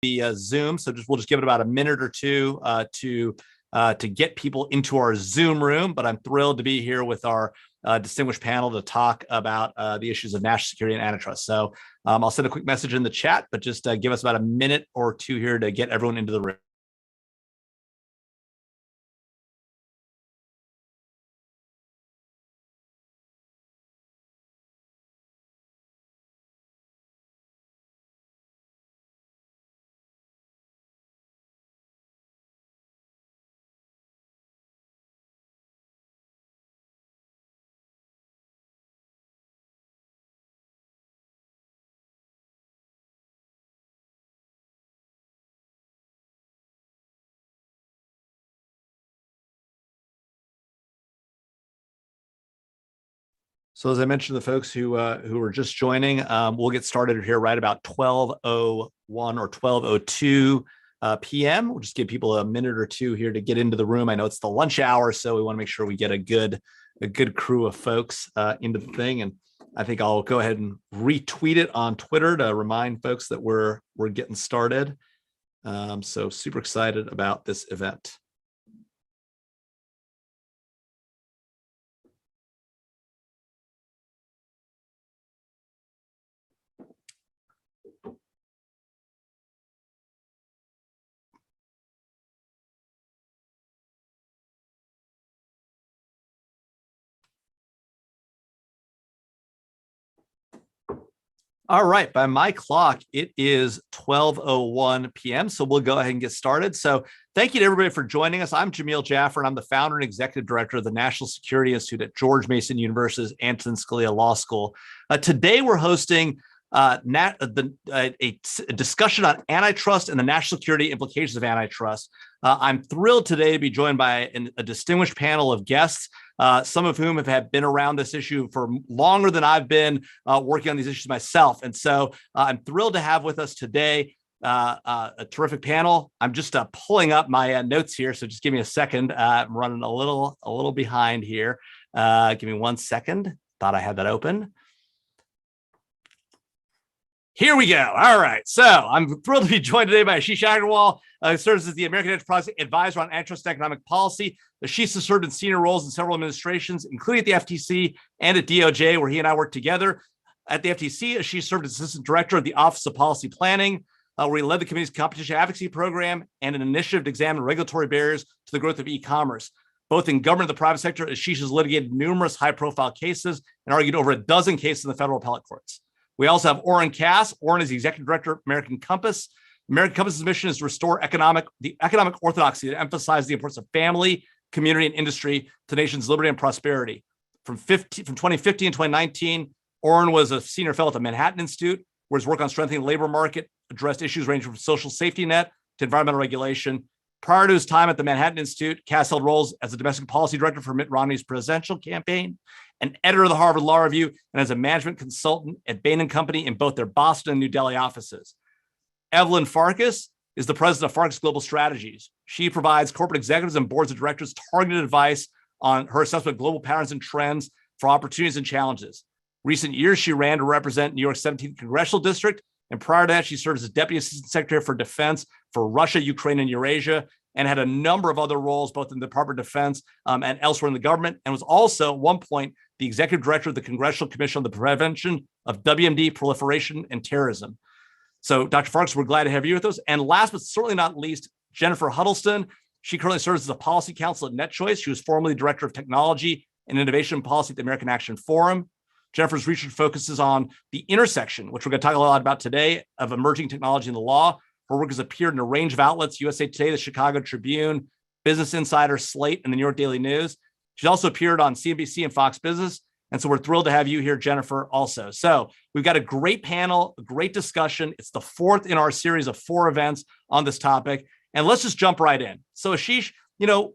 the Zoom, so we'll just give it about a minute or two to get people into our Zoom room. But I'm thrilled to be here with our distinguished panel to talk about the issues of national security and antitrust. So I'll send a quick message in the chat, but just give us about a minute or two here to get everyone into the room. So as I mentioned to the folks who are just joining, we'll get started here right about 12:01 or 12:02 p.m. We'll just give people a minute or two here to get into the room. I know it's the lunch hour, so we want to make sure we get a good crew of folks into the thing. And I think I'll go ahead and retweet it on Twitter to remind folks that we're getting started. So super excited about this event. All right, by my clock, it is 12:01 p.m., so we'll go ahead and get started. So thank you to everybody for joining us. I'm Jamil Jaffer, and I'm the founder and executive director of the National Security Institute at George Mason University's Antonin Scalia Law School. Today, we're hosting a discussion on antitrust and the national security implications of antitrust. I'm thrilled today to be joined by a distinguished panel of guests, some of whom have been around this issue for longer than I've been working on these issues myself. And so I'm thrilled to have with us today a terrific panel. I'm just pulling up my notes here, so just give me a second. I'm running a little behind here. Give me 1 second. Thought I had that open. Here we go. All right. So I'm thrilled to be joined today by Ashish Agarwal, who serves as the American Enterprise Advisor on Antitrust and Economic Policy. Ashish has served in senior roles in several administrations, including at the FTC and at DOJ, where he and I worked together. At the FTC, Ashish served as Assistant Director of the Office of Policy Planning, where he led the committee's competition advocacy program and an initiative to examine regulatory barriers to the growth of e-commerce. Both in government and the private sector, Ashish has litigated numerous high-profile cases and argued over a dozen cases in the federal appellate courts. We also have Oren Cass. Oren is the Executive Director of American Compass. American Compass's mission is to restore the economic orthodoxy to emphasize the importance of family, community, and industry to the nation's liberty and prosperity. From 2015 and 2019, Oren was a senior fellow at the Manhattan Institute, where his work on strengthening the labor market addressed issues ranging from social safety net to environmental regulation. Prior to his time at the Manhattan Institute, Cass held roles as a domestic policy director for Mitt Romney's presidential campaign, an editor of the Harvard Law Review, and as a management consultant at Bain & Company in both their Boston and New Delhi offices. Evelyn Farkas is the president of Farkas Global Strategies. She provides corporate executives and boards of directors targeted advice on her assessment of global patterns and trends for opportunities and challenges. Recent years, she ran to represent New York's 17th Congressional District, and prior to that, she served as Deputy Assistant Secretary for Defense for Russia, Ukraine, and Eurasia, and had a number of other roles, both in the Department of Defense and elsewhere in the government, and was also, at one point, the Executive Director of the Congressional Commission on the Prevention of WMD Proliferation and Terrorism. So, Dr. Farkas, we're glad to have you with us. And last but certainly not least, Jennifer Huddleston. She currently serves as a policy counsel at NetChoice. She was formerly Director of Technology and Innovation Policy at the American Action Forum. Jennifer's research focuses on the intersection, which we're going to talk a lot about today, of emerging technology in the law. Her work has appeared in a range of outlets: USA Today, the Chicago Tribune, Business Insider, Slate, and the New York Daily News. She's also appeared on CNBC and Fox Business. And so we're thrilled to have you here, Jennifer, also. So we've got a great panel, a great discussion. It's the fourth in our series of 4 events on this topic. And let's just jump right in. So Ashish,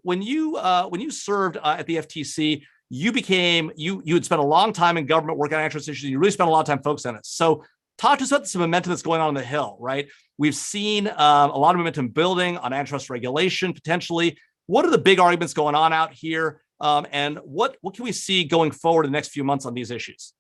when you served at the FTC, you had spent a long time in government working on antitrust issues. You really spent a lot of time focused on it. So talk to us about some momentum that's going on the Hill, right? We've seen a lot of momentum building on antitrust regulation, potentially. What are the big arguments going on out here? And what can we see going forward in the next few months on these issues?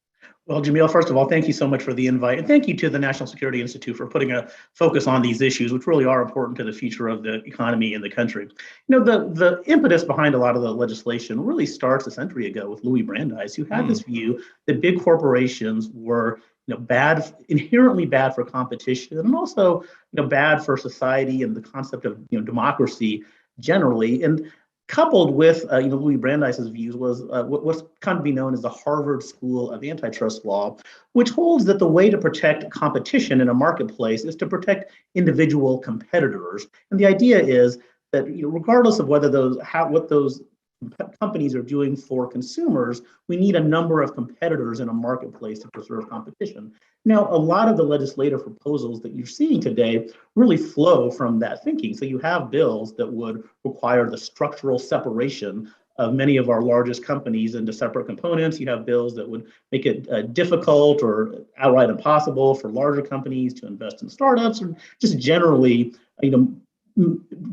Well, Jamil, first of all, thank you so much for the invite. And thank you to the National Security Institute for putting a focus on these issues, which really are important to the future of the economy in the country. The impetus behind a lot of the legislation really starts a century ago with Louis Brandeis, who had this view that big corporations were bad, inherently bad for competition, and also bad for society and the concept of democracy generally. And coupled with Louis Brandeis's views was what's come to be known as the Harvard School of Antitrust Law, which holds that the way to protect competition in a marketplace is to protect individual competitors. And the idea is that regardless of what those companies are doing for consumers, we need a number of competitors in a marketplace to preserve competition. Now, a lot of the legislative proposals that you're seeing today really flow from that thinking. So you have bills that would require the structural separation of many of our largest companies into separate components. You have bills that would make it difficult or outright impossible for larger companies to invest in startups, or just generally,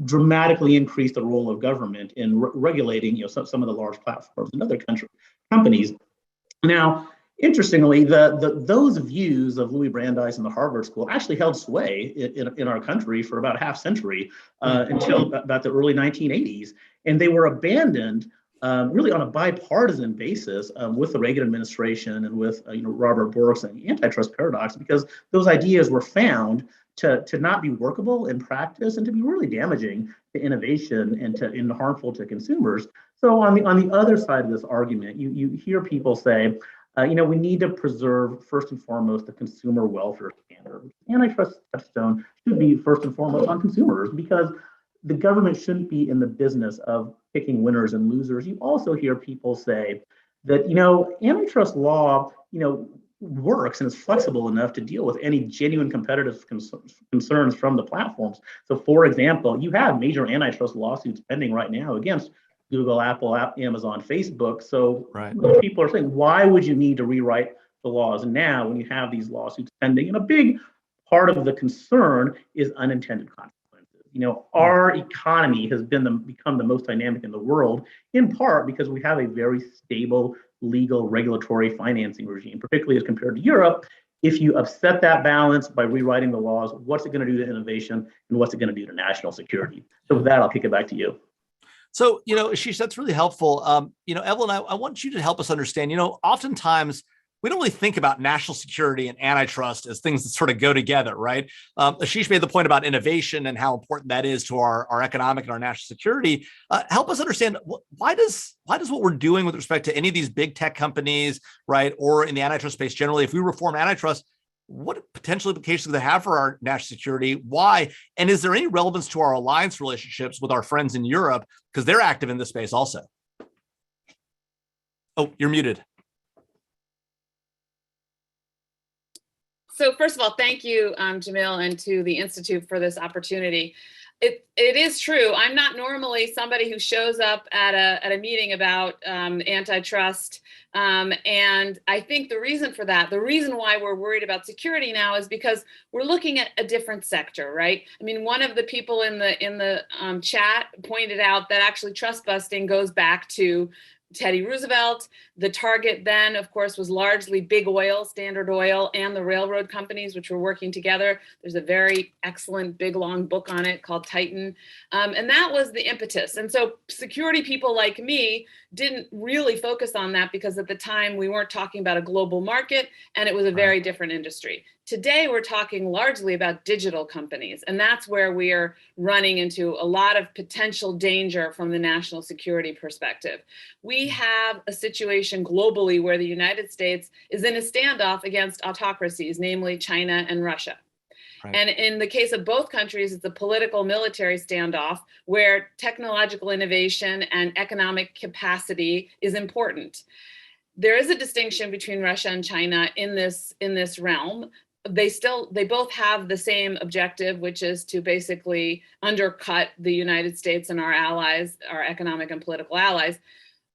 dramatically increase the role of government in regulating, some of the large platforms and other companies. Now, interestingly, those views of Louis Brandeis and the Harvard School actually held sway in our country for about a half century until about the early 1980s, and they were abandoned really on a bipartisan basis with the Reagan administration and with Robert Bork's antitrust paradox, because those ideas were found to not be workable in practice and to be really damaging to innovation and harmful to consumers. So on the other side of this argument, you hear people say, we need to preserve first and foremost the consumer welfare standard. Antitrust touchstone should be first and foremost on consumers, because the government shouldn't be in the business of picking winners and losers. You also hear people say that antitrust law works and is flexible enough to deal with any genuine competitive concerns from the platforms. So, for example, you have major antitrust lawsuits pending right now against Google, Apple, Amazon, Facebook. So people are saying, why would you need to rewrite the laws now when you have these lawsuits pending? And a big part of the concern is unintended consequences. Our economy has become the most dynamic in the world, in part because we have a very stable legal regulatory financing regime, particularly as compared to Europe. If you upset that balance by rewriting the laws, what's it going to do to innovation and what's it going to do to national security? So with that, I'll kick it back to you. So, Ashish, that's really helpful. Evelyn, I want you to help us understand, oftentimes we don't really think about national security and antitrust as things that sort of go together, right? Ashish made the point about innovation and how important that is to our economic and our national security. Help us understand, why does what we're doing with respect to any of these big tech companies, right, or in the antitrust space generally, if we reform antitrust, what potential implications do they have for our national security? Why? And is there any relevance to our alliance relationships with our friends in Europe, because they're active in this space also? Oh, you're muted. So first of all, thank you, Jamil, and to the Institute for this opportunity. It is true. I'm not normally somebody who shows up at a meeting about antitrust. And I think the reason for that, the reason why we're worried about security now is because we're looking at a different sector, right? I mean, one of the people in the chat pointed out that actually trust busting goes back to Teddy Roosevelt. The target then, of course, was largely big oil, Standard Oil, and the railroad companies, which were working together. There's a very excellent big long book on it called Titan. And that was the impetus. And so security people like me didn't really focus on that because at the time we weren't talking about a global market and it was a very different industry. Today, we're talking largely about digital companies, and that's where we are running into a lot of potential danger from the national security perspective. We have a situation globally where the United States is in a standoff against autocracies, namely China and Russia. Right. And in the case of both countries, it's a political military standoff where technological innovation and economic capacity is important. There is a distinction between Russia and China in this realm. They both have the same objective, which is to basically undercut the United States and our allies, our economic and political allies.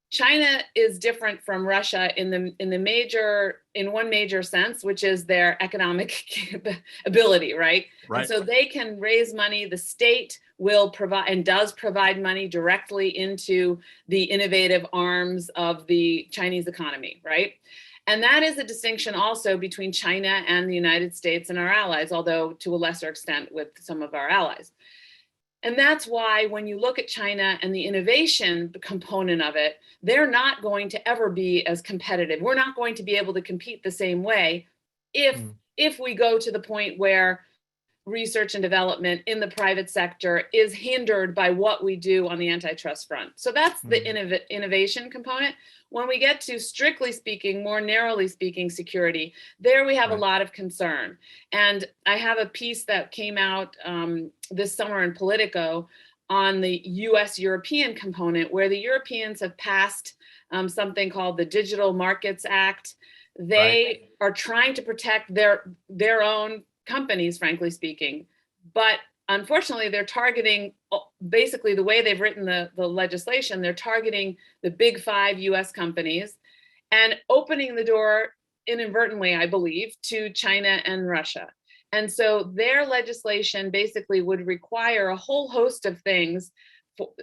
China is different from Russia in one major sense, which is their economic ability, right? And so they can raise money. The state will provide and does provide money directly into the innovative arms of the Chinese economy, right? And that is a distinction also between China and the United States and our allies, although to a lesser extent with some of our allies. And that's why when you look at China and the innovation component of it, they're not going to ever be as competitive. We're not going to be able to compete the same way if we go to the point where research and development in the private sector is hindered by what we do on the antitrust front. So that's the innovation component. When we get to, strictly speaking, more narrowly speaking, security, there we have a lot of concern. And I have a piece that came out this summer in Politico on the US-European component, where the Europeans have passed something called the Digital Markets Act. They are trying to protect their own companies, frankly speaking, but unfortunately they're targeting, basically the way they've written the legislation, they're targeting the big 5 US companies and opening the door inadvertently, I believe, to China and Russia. And so their legislation basically would require a whole host of things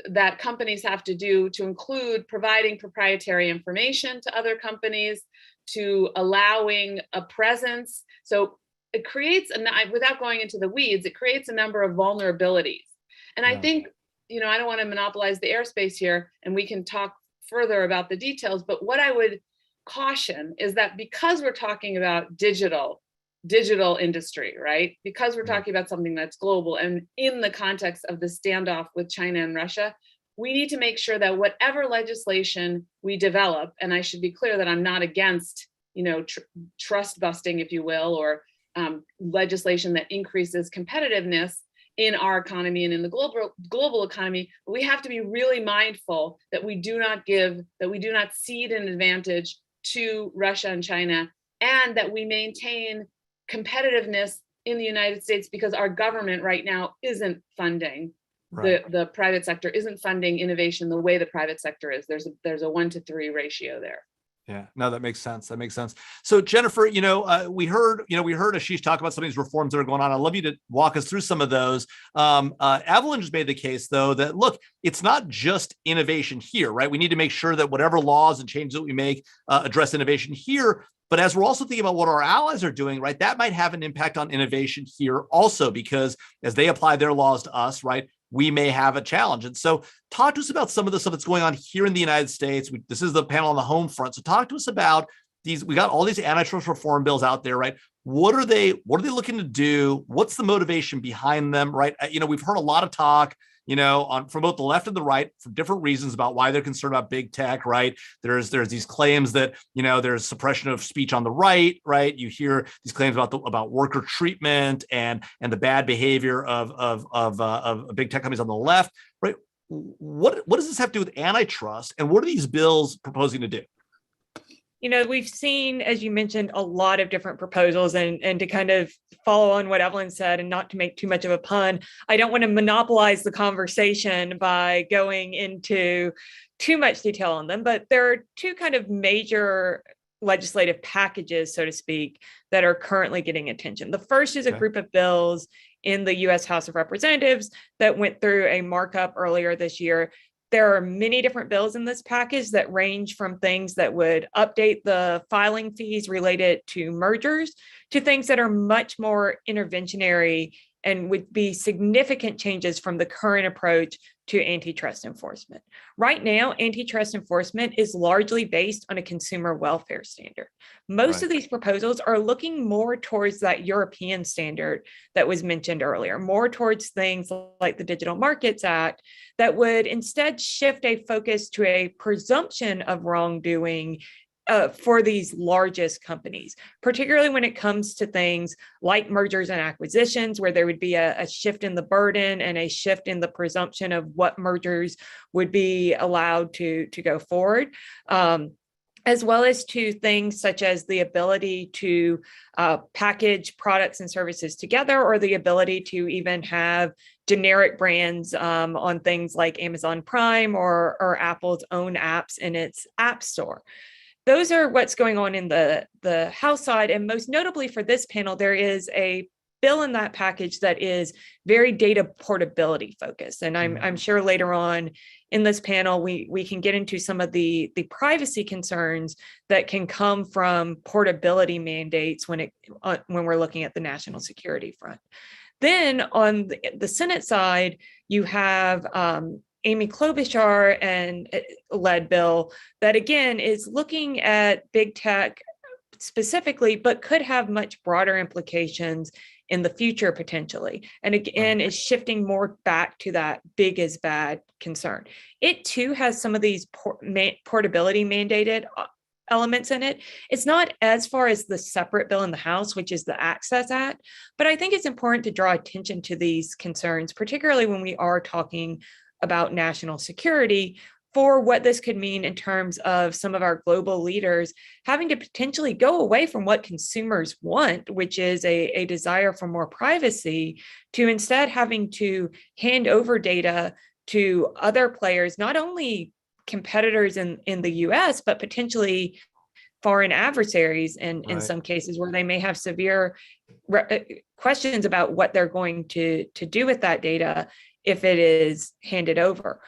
that companies have to do, to include providing proprietary information to other companies, to allowing a presence. So it creates, without going into the weeds, it creates a number of vulnerabilities. And I think, I don't want to monopolize the airspace here, and we can talk further about the details, but what I would caution is that because we're talking about digital industry, right? Because we're talking about something that's global, and in the context of the standoff with China and Russia, we need to make sure that whatever legislation we develop, and I should be clear that I'm not against, trust busting, if you will, or legislation that increases competitiveness in our economy and in the global economy, but we have to be really mindful that we do not cede an advantage to Russia and China, and that we maintain competitiveness in the United States, because our government right now isn't funding the private sector, isn't funding innovation the way the private sector is. There's a 1-to-3 ratio there. Yeah, no, that makes sense. That makes sense. So Jennifer, we heard Ashish talk about some of these reforms that are going on. I'd love you to walk us through some of those. Evelyn just made the case, though, that look, it's not just innovation here, right? We need to make sure that whatever laws and changes that we make address innovation here. But as we're also thinking about what our allies are doing, right, that might have an impact on innovation here also, because as they apply their laws to us, right, we may have a challenge. And so talk to us about some of the stuff that's going on here in the United States. This is the panel on the home front. So talk to us about these. We got all these antitrust reform bills out there, right? What are they looking to do? What's the motivation behind them, right? We've heard a lot of talk, from both the left and the right for different reasons about why they're concerned about big tech, right? There's these claims that, there's suppression of speech on the right? You hear these claims about worker treatment and the bad behavior of big tech companies on the left, right? What does this have to do with antitrust, and what are these bills proposing to do? We've seen, as you mentioned, a lot of different proposals, and to kind of follow on what Evelyn said, and not to make too much of a pun, I don't want to monopolize the conversation by going into too much detail on them, but there are 2 kind of major legislative packages, so to speak, that are currently getting attention. The first is a group of bills in the U.S. House of Representatives that went through a markup earlier this year. There are many different bills in this package that range from things that would update the filing fees related to mergers to things that are much more interventionary and would be significant changes from the current approach to antitrust enforcement. Right now, antitrust enforcement is largely based on a consumer welfare standard. Most of these proposals are looking more towards that European standard that was mentioned earlier, more towards things like the Digital Markets Act that would instead shift a focus to a presumption of wrongdoing for these largest companies, particularly when it comes to things like mergers and acquisitions, where there would be a shift in the burden and a shift in the presumption of what mergers would be allowed to go forward. As well as to things such as the ability to package products and services together, or the ability to even have generic brands on things like Amazon Prime or Apple's own apps in its app store. Those are what's going on in the House side. And most notably for this panel, there is a bill in that package that is very data portability focused. And I'm sure later on in this panel, we can get into some of the privacy concerns that can come from portability mandates when we're looking at the national security front. Then on the Senate side, you have Amy Klobuchar and led bill that again is looking at big tech specifically, but could have much broader implications in the future potentially. And again, is shifting more back to that big is bad concern. It too has some of these portability mandated elements in it. It's not as far as the separate bill in the House, which is the Access Act, but I think it's important to draw attention to these concerns, particularly when we are talking about national security, for what this could mean in terms of some of our global leaders having to potentially go away from what consumers want, which is a desire for more privacy, to instead having to hand over data to other players, not only competitors in the US, but potentially foreign adversaries in some cases where they may have severe questions about what they're going to do with that data if it is handed over.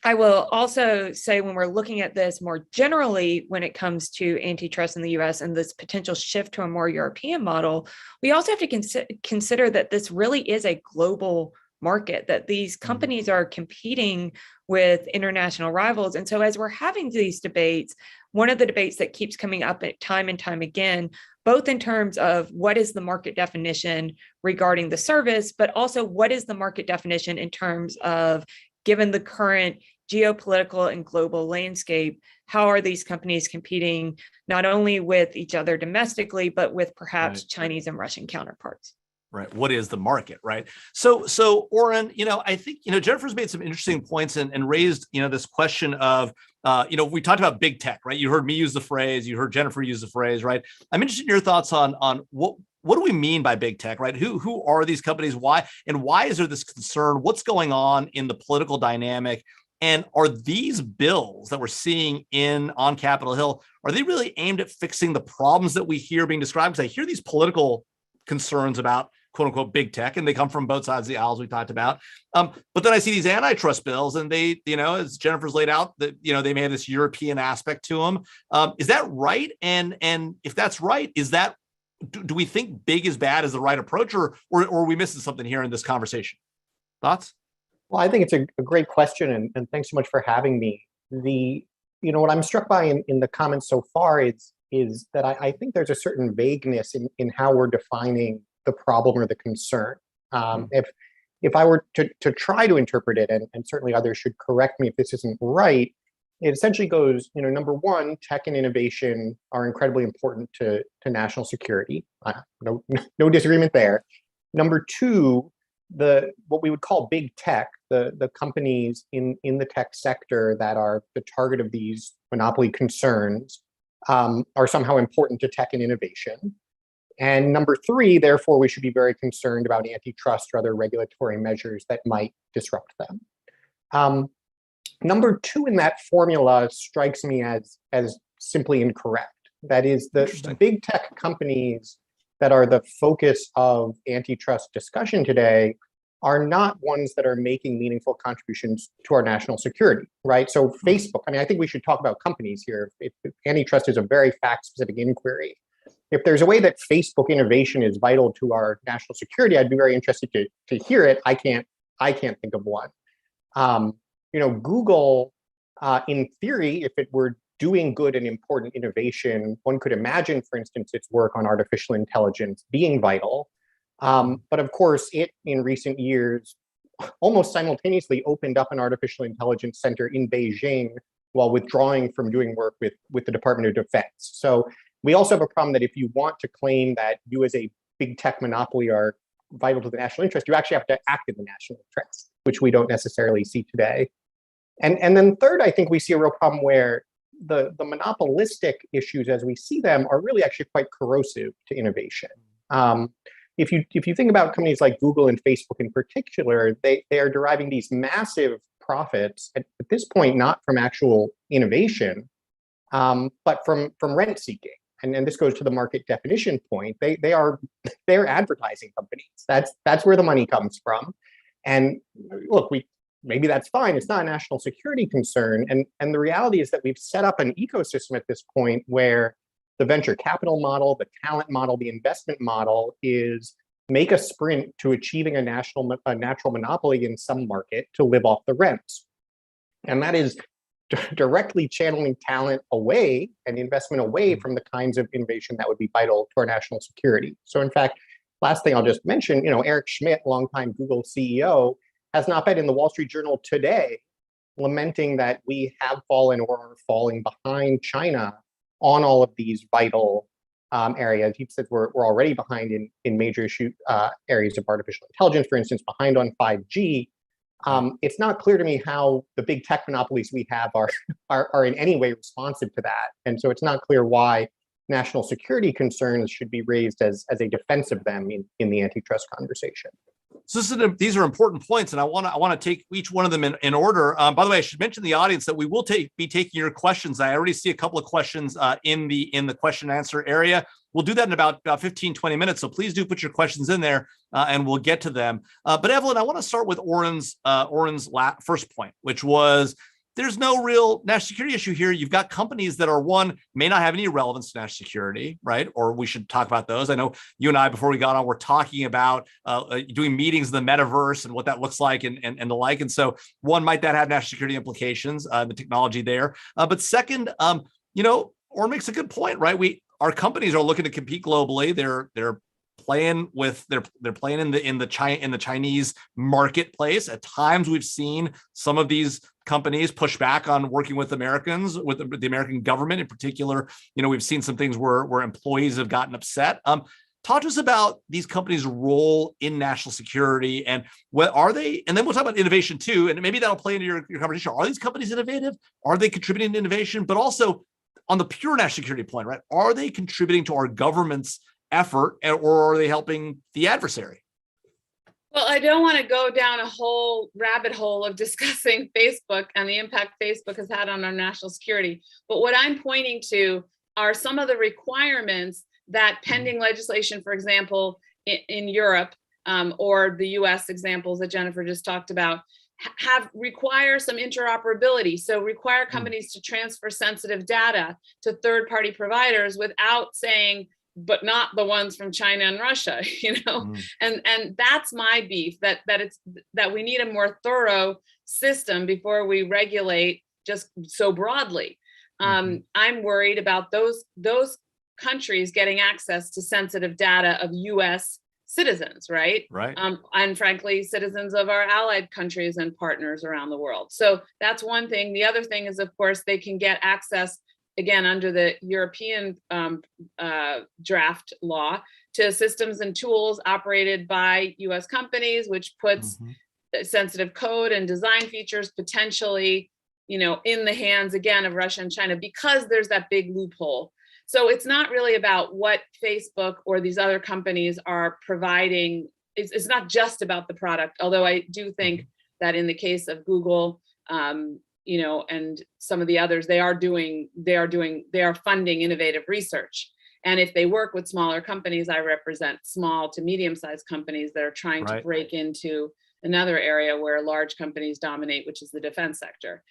I will also say when we're looking at this more generally, when it comes to antitrust in the US and this potential shift to a more European model, we also have to consider that this really is a global market, that these companies are competing with international rivals. And so as we're having these debates, one of the debates that keeps coming up at time and time again, both in terms of what is the market definition regarding the service, but also what is the market definition in terms of, given the current geopolitical and global landscape, how are these companies competing not only with each other domestically, but with perhaps Chinese and Russian counterparts? Right. What is the market? Right. So Oren, I think, Jennifer's made some interesting points and raised, this question of, we talked about big tech, right? You heard me use the phrase, you heard Jennifer use the phrase, right? I'm interested in your thoughts on what do we mean by big tech, right? Who are these companies? Why is there this concern? What's going on in the political dynamic? And are these bills that we're seeing on Capitol Hill, are they really aimed at fixing the problems that we hear being described? Because I hear these political concerns about quote unquote big tech, and they come from both sides of the aisles we talked about. But then I see these antitrust bills, and they, as Jennifer's laid out, that they may have this European aspect to them. Is that right? And if that's right, do we think big is bad is the right approach, or are we missing something here in this conversation? Thoughts? Well, I think it's a great question, and thanks so much for having me. What I'm struck by in the comments so far is that I think there's a certain vagueness in how we're defining the problem or the concern. If I were to try to interpret it, and certainly others should correct me if this isn't right, it essentially goes, number one, tech and innovation are incredibly important to national security. No disagreement there. Number two, what we would call big tech, the companies in the tech sector that are the target of these monopoly concerns are somehow important to tech and innovation. And number three, therefore, we should be very concerned about antitrust or other regulatory measures that might disrupt them. Number two in that formula strikes me as simply incorrect. That is, the big tech companies that are the focus of antitrust discussion today are not ones that are making meaningful contributions to our national security, right? So Facebook, I think we should talk about companies here. If antitrust is a very fact-specific inquiry. If there's a way that Facebook innovation is vital to our national security, I'd be very interested to hear it. I can't think of one. Google, in theory, if it were doing good and important innovation, one could imagine, for instance, its work on artificial intelligence being vital. But of course, it, in recent years, almost simultaneously opened up an artificial intelligence center in Beijing while withdrawing from doing work with the Department of Defense. So we also have a problem that if you want to claim that you as a big tech monopoly are vital to the national interest, you actually have to act in the national interest, which we don't necessarily see today. And then third, I think we see a real problem where the monopolistic issues as we see them are really actually quite corrosive to innovation. If you think about companies like Google and Facebook in particular, they are deriving these massive profits at this point, not from actual innovation, but from rent seeking. and this goes to the market definition point, they're advertising companies. That's where the money comes from. And look, maybe that's fine. It's not a national security concern. And the reality is that we've set up an ecosystem at this point where the venture capital model, the talent model, the investment model is make a sprint to achieving a natural monopoly in some market to live off the rents. And that is directly channeling talent away and investment away from the kinds of innovation that would be vital to our national security. So in fact, last thing I'll just mention, Eric Schmidt, longtime Google CEO, has an op-ed in the Wall Street Journal today lamenting that we have fallen or are falling behind China on all of these vital areas. He said we're already behind in major areas of artificial intelligence, for instance, behind on 5G. It's not clear to me how the big tech monopolies we have are in any way responsive to that. And so it's not clear why national security concerns should be raised as a defense of them in the antitrust conversation. So these are important points, and I want to take each one of them in order. By the way, I should mention to the audience that we will be taking your questions. I already see a couple of questions in the question and answer area. We'll do that in about 15, 20 minutes. So please do put your questions in there and we'll get to them. But Evelyn, I want to start with Oren's first point, which was there's no real national security issue here. You've got companies that are, one, may not have any relevance to national security, right? Or we should talk about those. I know you and I, before we got on, were talking about doing meetings in the metaverse and what that looks like and the like. And so one, might that have national security implications, the technology there? But second, Oren makes a good point, right? Our companies are looking to compete globally. They're playing in the Chinese marketplace. At times, we've seen some of these companies push back on working with Americans, with the American government in particular. We've seen some things where employees have gotten upset. Talk to us about these companies' role in national security and what are they? And then we'll talk about innovation too, and maybe that'll play into your conversation. Are these companies innovative? Are they contributing to innovation? But also on the pure national security point, right? Are they contributing to our government's effort, or are they helping the adversary? Well, I don't want to go down a whole rabbit hole of discussing Facebook and the impact Facebook has had on our national security. But what I'm pointing to are some of the requirements that pending legislation, for example, in Europe or the US examples that Jennifer just talked about, require some interoperability. So require companies to transfer sensitive data to third-party providers without saying, but not the ones from China and Russia, and that's my beef, that we need a more thorough system before we regulate just so broadly. I'm worried about those countries getting access to sensitive data of US citizens, right? Right. And frankly, citizens of our allied countries and partners around the world. So that's one thing. The other thing is, of course, they can get access, again, under the European draft law, to systems and tools operated by US companies, which puts sensitive code and design features potentially, in the hands, again, of Russia and China, because there's that big loophole. So it's not really about what Facebook or these other companies are providing. It's not just about the product, although I do think that in the case of Google, and some of the others, they are funding innovative research. And if they work with smaller companies, I represent small to medium-sized companies that are trying to break into another area where large companies dominate, which is the defense sector.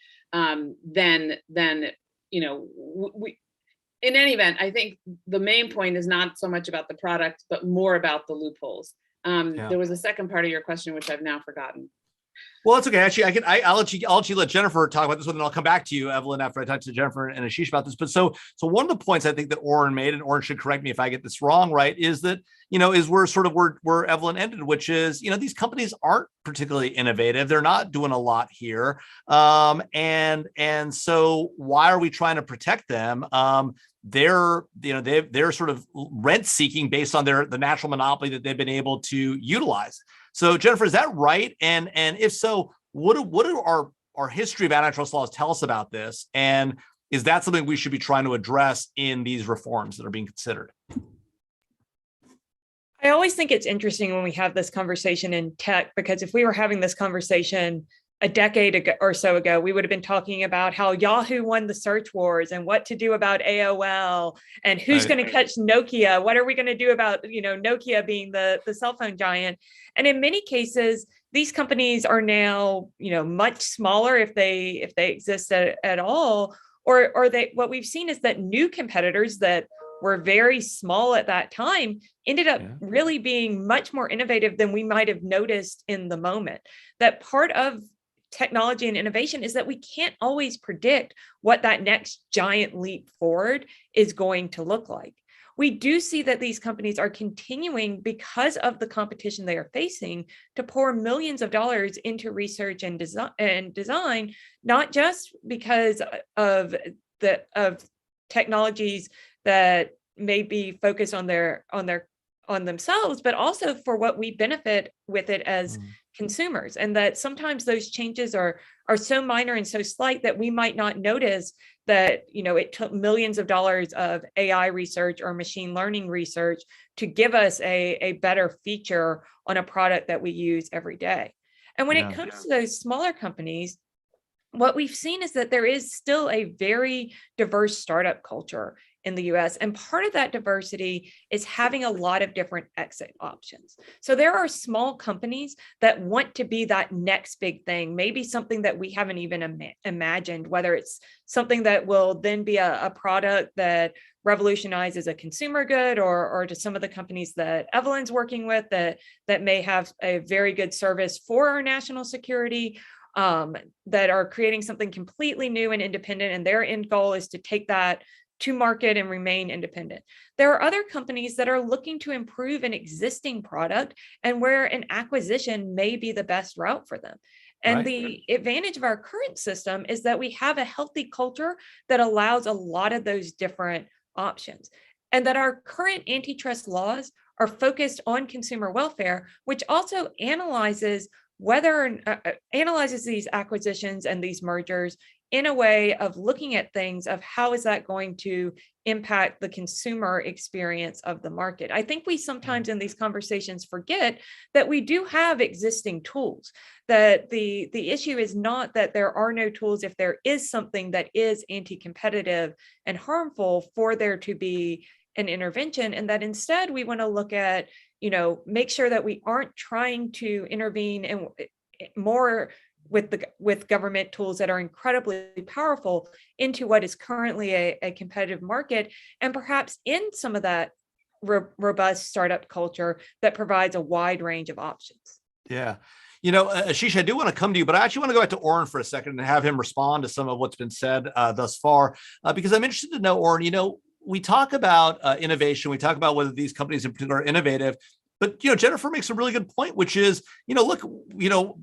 In any event, I think the main point is not so much about the product, but more about the loopholes. There was a second part of your question, which I've now forgotten. Well, that's okay. Actually, I'll let Jennifer talk about this one, and I'll come back to you, Evelyn, after I talk to Jennifer and Ashish about this. But so one of the points I think that Oren made, and Oren should correct me if I get this wrong, right, is that, is where Evelyn ended, which is, these companies aren't particularly innovative. They're not doing a lot here. And so why are we trying to protect them? They're sort of rent seeking based on the natural monopoly that they've been able to utilize. So Jennifer, is that right? And if so, what do our history of antitrust laws tell us about this? And is that something we should be trying to address in these reforms that are being considered? I always think it's interesting when we have this conversation in tech, because if we were having this conversation a decade ago or so ago, we would have been talking about how Yahoo won the search wars and what to do about AOL and who's going to catch Nokia. What are we going to do about, Nokia being the cell phone giant? And in many cases, these companies are now, much smaller if they exist at all, or what we've seen is that new competitors that were very small at that time ended up really being much more innovative than we might have noticed in the moment. That part of technology and innovation is that we can't always predict what that next giant leap forward is going to look like. We do see that these companies are continuing, because of the competition they are facing, to pour millions of dollars into research and design, not just because of technologies that may be focused on themselves, but also for what we benefit with it as consumers. And that sometimes those changes are so minor and so slight that we might not notice that, it took millions of dollars of AI research or machine learning research to give us a better feature on a product that we use every day. And when it comes to those smaller companies, what we've seen is that there is still a very diverse startup culture in the US. And part of that diversity is having a lot of different exit options. So there are small companies that want to be that next big thing, maybe something that we haven't even imagined, whether it's something that will then be a product that revolutionizes a consumer good, or to some of the companies that Evelyn's working with that may have a very good service for our national security, that are creating something completely new and independent, and their end goal is to take that to market and remain independent. There are other companies that are looking to improve an existing product and where an acquisition may be the best route for them. And the advantage of our current system is that we have a healthy culture that allows a lot of those different options, and that our current antitrust laws are focused on consumer welfare, which also analyzes these acquisitions and these mergers in a way of looking at things of how is that going to impact the consumer experience of the market. I think we sometimes in these conversations forget that we do have existing tools, that the issue is not that there are no tools if there is something that is anti-competitive and harmful for there to be an intervention, and that instead we want to look at, make sure that we aren't trying to intervene and more with government tools that are incredibly powerful into what is currently a competitive market, and perhaps in some of that robust startup culture that provides a wide range of options. Yeah. Ashish, I do want to come to you, but I actually want to go back to Oren for a second and have him respond to some of what's been said thus far, because I'm interested to know, Oren, we talk about innovation, we talk about whether these companies in particular are innovative. But, Jennifer makes a really good point, which is, look,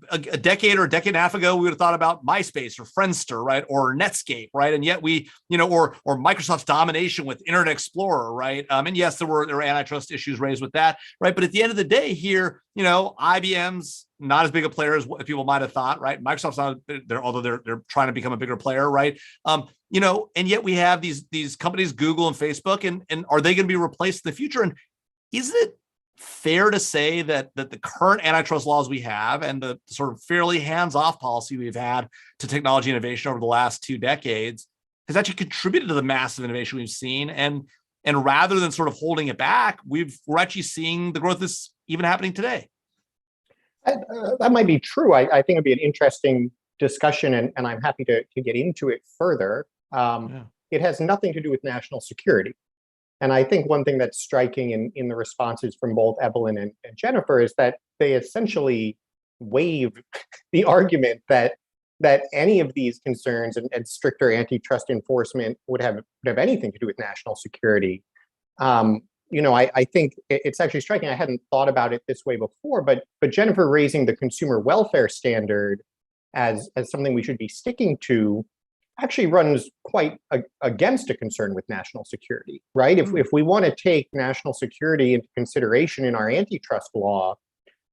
a decade or a decade and a half ago, we would have thought about MySpace or Friendster, right? Or Netscape, right? And yet we, or Microsoft's domination with Internet Explorer, right? And yes, there were antitrust issues raised with that, right? But at the end of the day here, IBM's not as big a player as what people might have thought, right? Microsoft's not there, although they're trying to become a bigger player, right? And yet we have these companies, Google and Facebook, and are they going to be replaced in the future? And isn't it fair to say that the current antitrust laws we have and the sort of fairly hands-off policy we've had to technology innovation over the last 2 decades has actually contributed to the massive innovation we've seen? And rather than sort of holding it back, we're actually seeing the growth that's even happening today. That might be true. I think it'd be an interesting discussion, and I'm happy to get into it further. It has nothing to do with national security. And I think one thing that's striking in the responses from both Evelyn and Jennifer is that they essentially waive the argument that any of these concerns and stricter antitrust enforcement would have anything to do with national security. I think it's actually striking. I hadn't thought about it this way before, but Jennifer raising the consumer welfare standard as something we should be sticking to actually runs quite against a concern with national security, right? If we want to take national security into consideration in our antitrust law,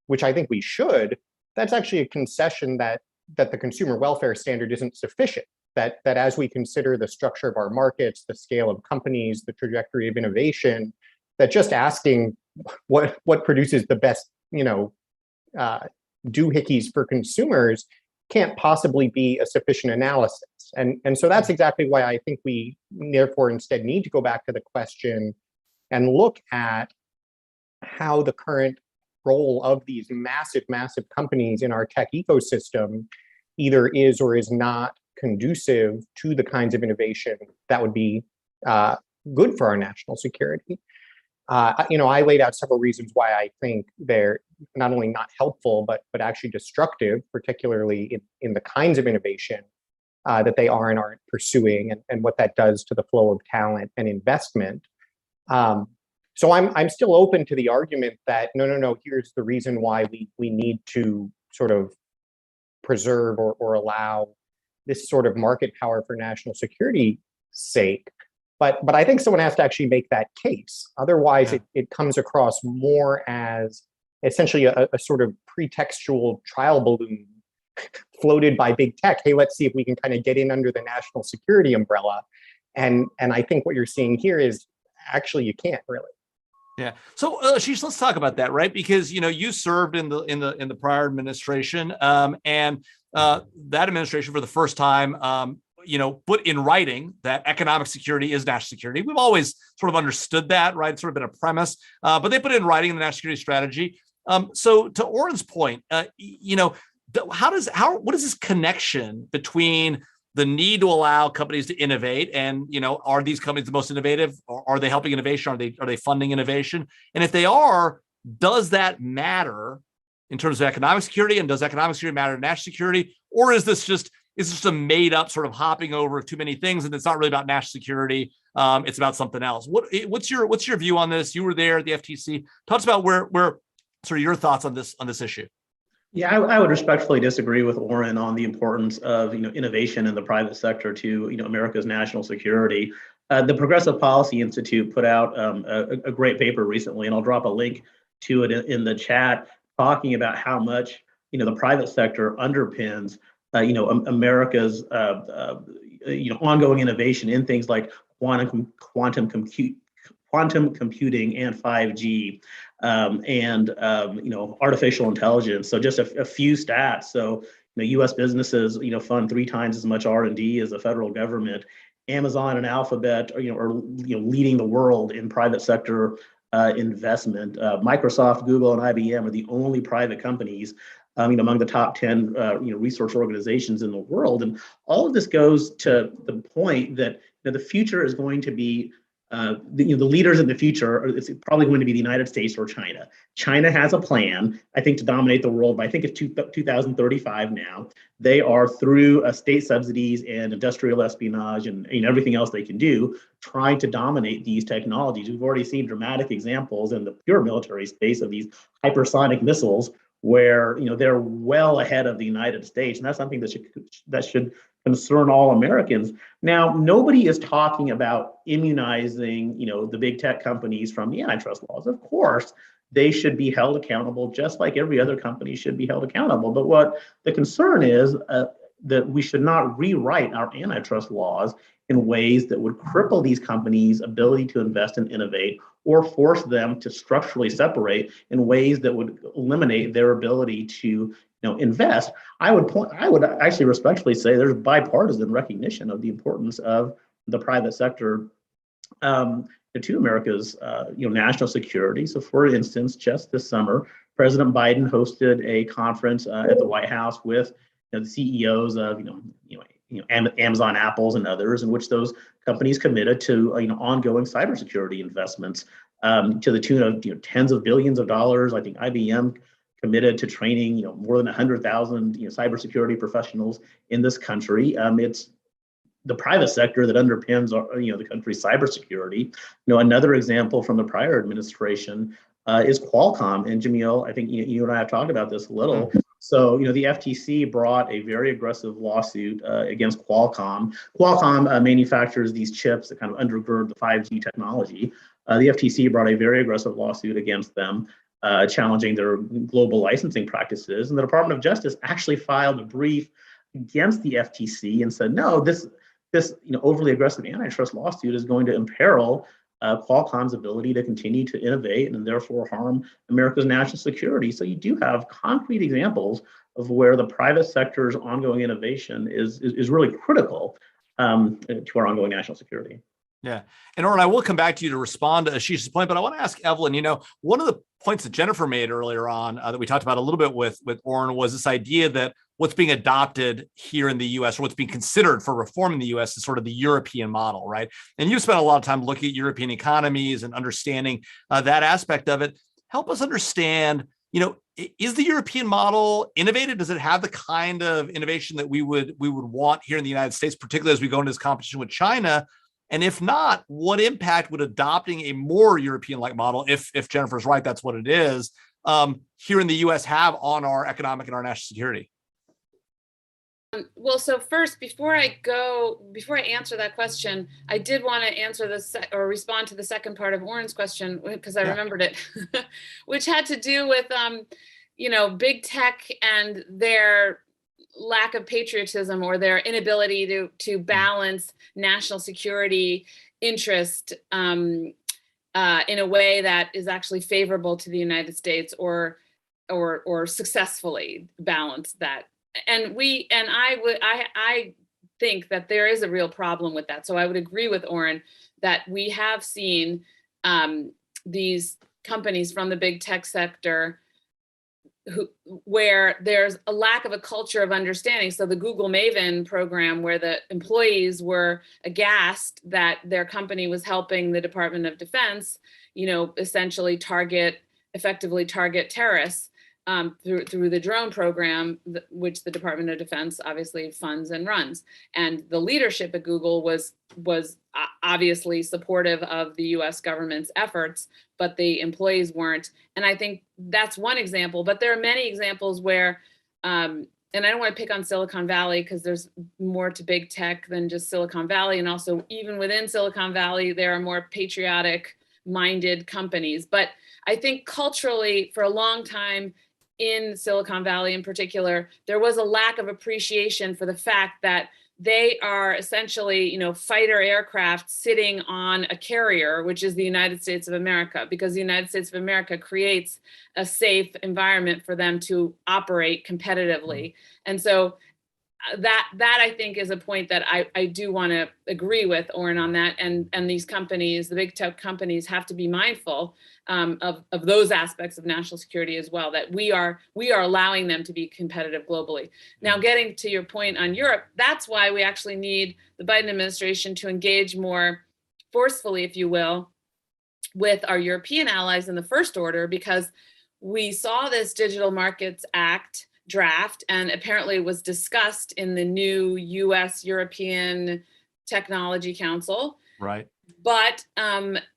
which I think we should, that's actually a concession that the consumer welfare standard isn't sufficient. That as we consider the structure of our markets, the scale of companies, the trajectory of innovation, that just asking what produces the best, doohickeys for consumers can't possibly be a sufficient analysis. And so that's exactly why I think we therefore instead need to go back to the question and look at how the current role of these massive companies in our tech ecosystem either is or is not conducive to the kinds of innovation that would be good for our national security. I laid out several reasons why I think they're not only not helpful, but actually destructive, particularly in the kinds of innovation that they are and aren't pursuing, and what that does to the flow of talent and investment. So I'm still open to the argument that no, here's the reason why we need to sort of preserve or allow this sort of market power for national security sake. But I think someone has to actually make that case. Otherwise, it comes across more as essentially a sort of pretextual trial balloon floated by big tech. Hey, let's see if we can kind of get in under the national security umbrella. And I think what you're seeing here is actually you can't really. Yeah. So, Ashish, let's talk about that, right? Because you served in the prior administration, and that administration for the first time, put in writing that economic security is national security. We've always sort of understood that, right? It's sort of been a premise, but they put it in writing in the national security strategy. So, to Oren's point, what is this connection between the need to allow companies to innovate, and are these companies the most innovative? Or are they helping innovation? Are they funding innovation? And if they are, does that matter in terms of economic security? And does economic security matter to national security? Or is this just a made up sort of hopping over too many things, and it's not really about national security? It's about something else. What's your view on this? You were there at the FTC. Talk to us about where sort of your thoughts on this issue. Yeah, I would respectfully disagree with Oren on the importance of innovation in the private sector to America's national security. The Progressive Policy Institute put out a great paper recently, and I'll drop a link to it in the chat, talking about how much the private sector underpins America's ongoing innovation in things like quantum computing and 5G, and artificial intelligence. So just a few stats. So U.S. businesses fund 3 times as much R&D as the federal government. Amazon and Alphabet are leading the world in private sector investment. Microsoft, Google, and IBM are the only private companies among the top 10 research organizations in the world. And all of this goes to the point that the future is going to be the leaders in the future. It's probably going to be the United States or China. China has a plan, I think, to dominate the world by, I think it's 2035 now. They are through state subsidies and industrial espionage and everything else they can do, trying to dominate these technologies. We've already seen dramatic examples in the pure military space of these hypersonic missiles, where they're well ahead of the United States, and that's something that should concern all Americans. Now, nobody is talking about immunizing the big tech companies from the antitrust laws. Of course, they should be held accountable, just like every other company should be held accountable. But what the concern is that we should not rewrite our antitrust laws in ways that would cripple these companies' ability to invest and innovate, or force them to structurally separate in ways that would eliminate their ability to invest. I would actually respectfully say there's bipartisan recognition of the importance of the private sector to America's national security. So, for instance, just this summer, President Biden hosted a conference at the White House with the CEOs of Amazon, Apple's, and others, in which those companies committed to ongoing cybersecurity investments to the tune of tens of billions of dollars. I think IBM committed to training more than 100,000 cybersecurity professionals in this country. It's the private sector that underpins the country's cybersecurity. Another example from the prior administration is Qualcomm. And Jamil, I think you and I have talked about this a little. So, the FTC brought a very aggressive lawsuit against Qualcomm. Qualcomm manufactures these chips that kind of undergird the 5G technology. The FTC brought a very aggressive lawsuit against them, challenging their global licensing practices. And the Department of Justice actually filed a brief against the FTC and said, no, this overly aggressive antitrust lawsuit is going to imperil Qualcomm's ability to continue to innovate and therefore harm America's national security. So you do have concrete examples of where the private sector's ongoing innovation is really critical to our ongoing national security. Yeah. And Oren, I will come back to you to respond to Ashish's point, but I want to ask Evelyn, one of the points that Jennifer made earlier on that we talked about a little bit with Oren was this idea that what's being adopted here in the US, or what's being considered for reform in the US, is sort of the European model, right? And you've spent a lot of time looking at European economies and understanding that aspect of it. Help us understand, is the European model innovative? Does it have the kind of innovation that we would want here in the United States, particularly as we go into this competition with China? And if not, what impact would adopting a more European-like model, if Jennifer's right, that's what it is, here in the US have on our economic and our national security? Well, so first, before I answer that question, I did want to answer or respond to the second part of Oren's question, because I remembered it, which had to do with, big tech and their lack of patriotism, or their inability to balance national security interest in a way that is actually favorable to the United States, or successfully balance that. And I think that there is a real problem with that. So I would agree with Oren that we have seen these companies from the big tech sector where there's a lack of a culture of understanding. So the Google Maven program, where the employees were aghast that their company was helping the Department of Defense, essentially effectively target terrorists through the drone program, which the Department of Defense obviously funds and runs. And the leadership at Google was obviously supportive of the US government's efforts, but the employees weren't. And I think that's one example, but there are many examples where, and I don't want to pick on Silicon Valley because there's more to big tech than just Silicon Valley. And also even within Silicon Valley, there are more patriotic minded companies. But I think culturally, for a long time, in Silicon Valley in particular, there was a lack of appreciation for the fact that they are essentially, fighter aircraft sitting on a carrier, which is the United States of America, because the United States of America creates a safe environment for them to operate competitively. And so that I think is a point that I do want to agree with Oren on that. And these companies, the big tech companies, have to be mindful of those aspects of national security as well, that we are allowing them to be competitive globally. Now, getting to your point on Europe, that's why we actually need the Biden administration to engage more forcefully, if you will, with our European allies in the first order, because we saw this Digital Markets Act draft, and apparently it was discussed in the new US European Technology Council. Right. But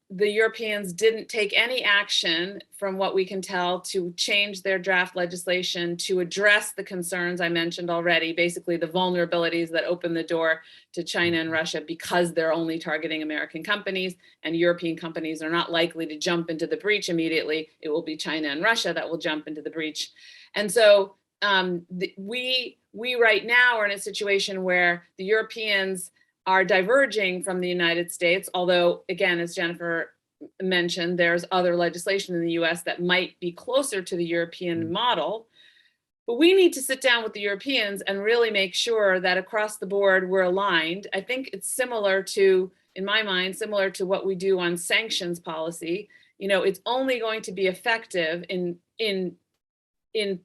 the Europeans didn't take any action, from what we can tell, to change their draft legislation to address the concerns I mentioned already, basically the vulnerabilities that open the door to China and Russia, because they're only targeting American companies, and European companies are not likely to jump into the breach immediately. It will be China and Russia that will jump into the breach. And so we right now are in a situation where the Europeans are diverging from the United States, although, again, as Jennifer mentioned, there's other legislation in the US that might be closer to the European model. But we need to sit down with the Europeans and really make sure that across the board we're aligned. I think it's similar to, in my mind, similar to what we do on sanctions policy. It's only going to be effective in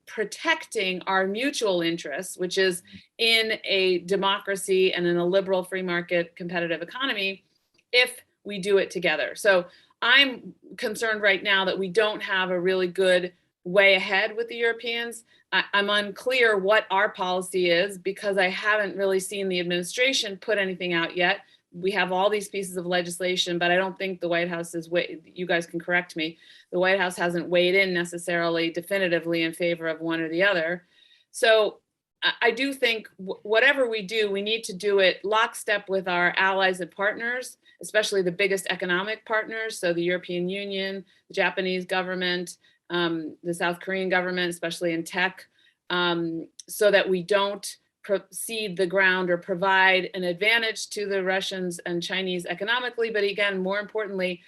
protecting our mutual interests, which is in a democracy and in a liberal free market competitive economy, if we do it together. So I'm concerned right now that we don't have a really good way ahead with the Europeans. I'm unclear what our policy is, because I haven't really seen the administration put anything out yet. We have all these pieces of legislation, but I don't think the White House is, you guys can correct me, the White House hasn't weighed in necessarily definitively in favor of one or the other. So I do think whatever we do, we need to do it lockstep with our allies and partners, especially the biggest economic partners. So the European Union, the Japanese government, the South Korean government, especially in tech, so that we don't cede the ground or provide an advantage to the Russians and Chinese economically, but again, more importantly,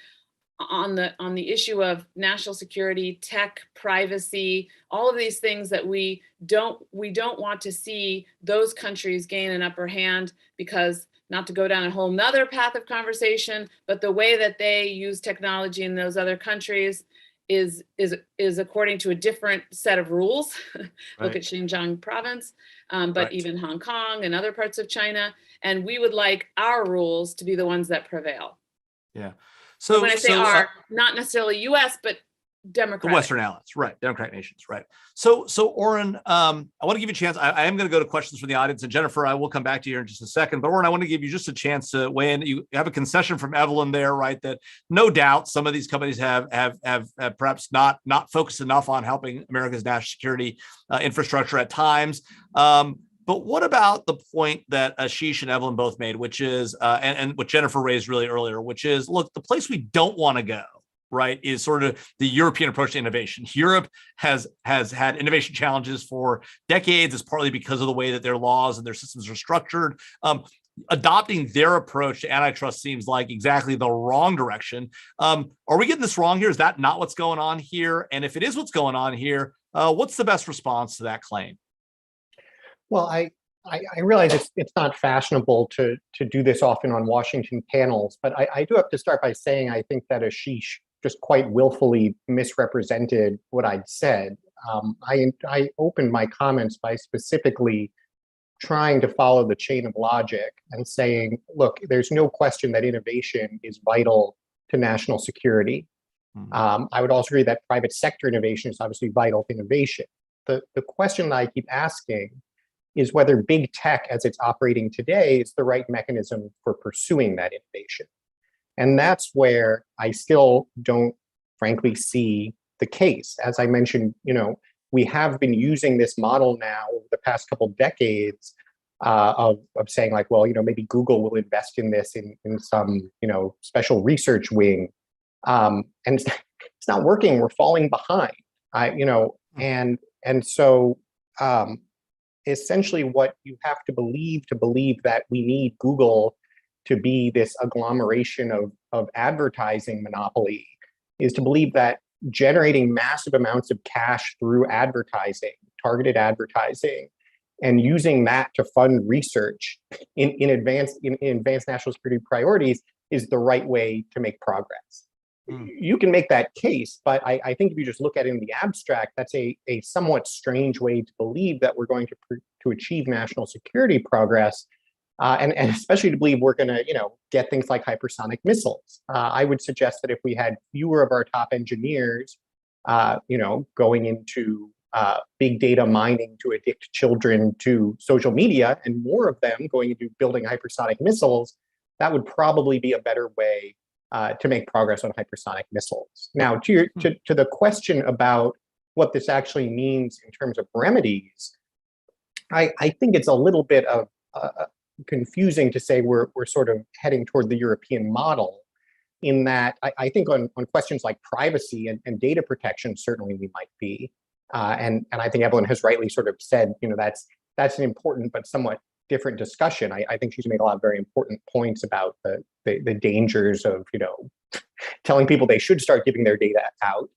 on the issue of national security, tech, privacy, all of these things that we don't want to see those countries gain an upper hand, because not to go down a whole nother path of conversation, but the way that they use technology in those other countries is according to a different set of rules. Look at Xinjiang province, but even Hong Kong and other parts of China. And we would like our rules to be the ones that prevail. Yeah. So when I say not necessarily US, but Democratic. The Western allies, right? Democratic nations, right? So Oren, I want to give you a chance. I am going to go to questions from the audience, and Jennifer, I will come back to you in just a second. But Oren, I want to give you just a chance to weigh in. You have a concession from Evelyn there, right? That no doubt some of these companies have perhaps not focused enough on helping America's national security infrastructure at times. But what about the point that Ashish and Evelyn both made, which is, and what Jennifer raised really earlier, which is, look, the place we don't want to go, right, is sort of the European approach to innovation. Europe has had innovation challenges for decades. It's partly because of the way that their laws and their systems are structured. Adopting their approach to antitrust seems like exactly the wrong direction. Are we getting this wrong here? Is that not what's going on here? And if it is what's going on here, what's the best response to that claim? Well, I realize it's not fashionable to do this often on Washington panels, but I do have to start by saying I think that Ashish just quite willfully misrepresented what I'd said. I opened my comments by specifically trying to follow the chain of logic and saying, look, there's no question that innovation is vital to national security. I would also agree that private sector innovation is obviously vital to innovation. The question that I keep asking is whether big tech as it's operating today is the right mechanism for pursuing that innovation. And that's where I still don't, frankly, see the case. As I mentioned, we have been using this model now over the past couple of decades of saying like, well, maybe Google will invest in this in some, special research wing. And it's not working. We're falling behind. And so essentially what you have to believe that we need Google to be this agglomeration of advertising monopoly is to believe that generating massive amounts of cash through advertising, targeted advertising, and using that to fund research in advanced national security priorities is the right way to make progress. You can make that case, but I think if you just look at it in the abstract, that's a somewhat strange way to believe that we're going to achieve national security progress, and especially to believe we're going to get things like hypersonic missiles. I would suggest that if we had fewer of our top engineers, going into big data mining to addict children to social media, and more of them going into building hypersonic missiles, that would probably be a better way to make progress on hypersonic missiles. Now, to the question about what this actually means in terms of remedies, I think it's a little bit of confusing to say we're sort of heading toward the European model, in that I think on questions like privacy and data protection, certainly we might be. And I think Evelyn has rightly sort of said, that's an important but somewhat different discussion. I think she's made a lot of very important points about the dangers of telling people they should start giving their data out.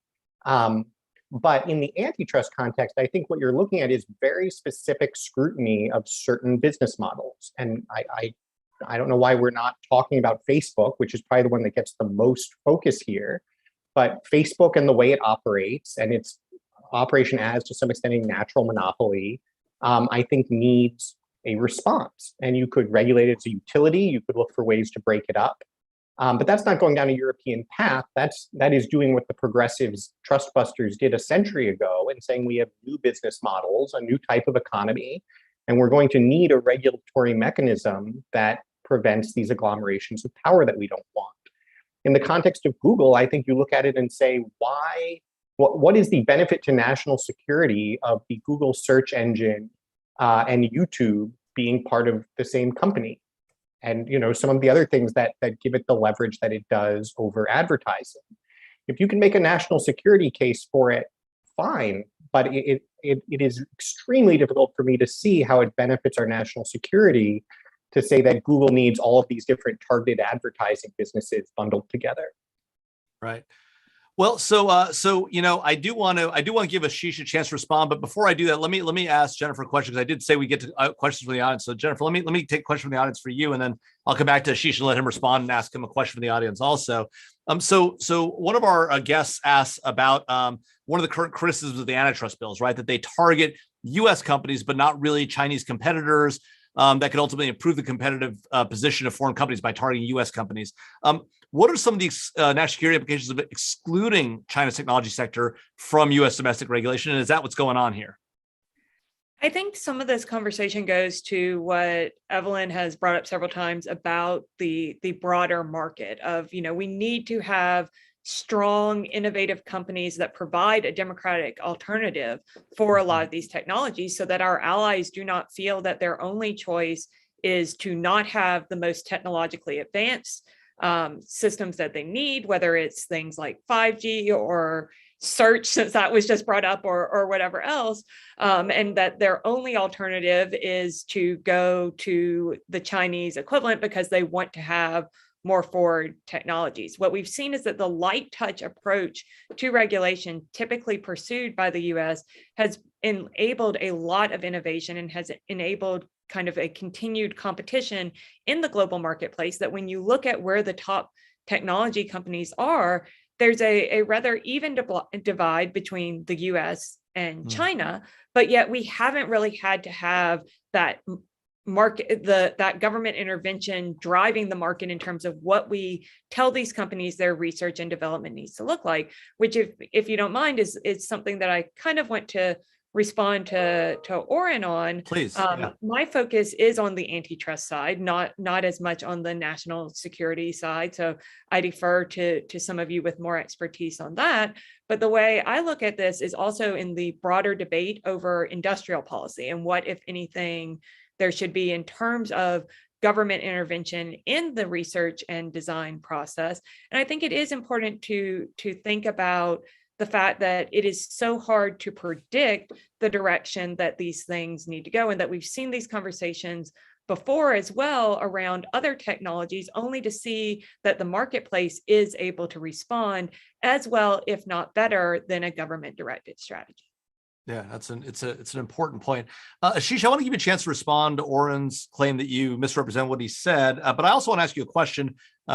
But in the antitrust context, I think what you're looking at is very specific scrutiny of certain business models. And I don't know why we're not talking about Facebook, which is probably the one that gets the most focus here. But Facebook and the way it operates, and its operation as to some extent a natural monopoly, I think needs a response. And you could regulate it as a utility. You could look for ways to break it up. But that's not going down a European path. That is doing what the progressives trustbusters did a century ago and saying we have new business models, a new type of economy, and we're going to need a regulatory mechanism that prevents these agglomerations of power that we don't want. In the context of Google, I think you look at it and say, what is the benefit to national security of the Google search engine and YouTube being part of the same company? And some of the other things that give it the leverage that it does over advertising. If you can make a national security case for it, fine. but it is extremely difficult for me to see how it benefits our national security to say that Google needs all of these different targeted advertising businesses bundled together. Right. Well, so I do want to give Ashish a chance to respond, but before I do that, let me ask Jennifer a question, because I did say we get to questions from the audience. So Jennifer, let me take a question from the audience for you, and then I'll come back to Ashish and let him respond and ask him a question from the audience also. So one of our guests asked about one of the current criticisms of the antitrust bills, right? That they target U.S. companies, but not really Chinese competitors. That could ultimately improve the competitive position of foreign companies by targeting U.S. companies. What are some of the national security implications of excluding China's technology sector from U.S. domestic regulation? And is that what's going on here? I think some of this conversation goes to what Evelyn has brought up several times about the broader market of, we need to have strong, innovative companies that provide a democratic alternative for a lot of these technologies, so that our allies do not feel that their only choice is to not have the most technologically advanced systems that they need, whether it's things like 5G or search, since that was just brought up, or whatever else, and that their only alternative is to go to the Chinese equivalent because they want to have more forward technologies. What we've seen is that the light touch approach to regulation typically pursued by the US has enabled a lot of innovation and has enabled kind of a continued competition in the global marketplace, that when you look at where the top technology companies are, there's a rather even divide between the US and China, but yet we haven't really had to have that market, that government intervention driving the market in terms of what we tell these companies their research and development needs to look like, which if you don't mind is something that I kind of want to respond to Oren on. Please. My focus is on the antitrust side, not as much on the national security side. So I defer to some of you with more expertise on that. But the way I look at this is also in the broader debate over industrial policy and what, if anything, there should be in terms of government intervention in the research and design process. And I think it is important to think about the fact that it is so hard to predict the direction that these things need to go, and that we've seen these conversations before as well around other technologies, only to see that the marketplace is able to respond as well, if not better, than a government-directed strategy. Yeah, it's an important point. Ashish, I want to give you a chance to respond to Oren's claim that you misrepresent what he said, but I also want to ask you a question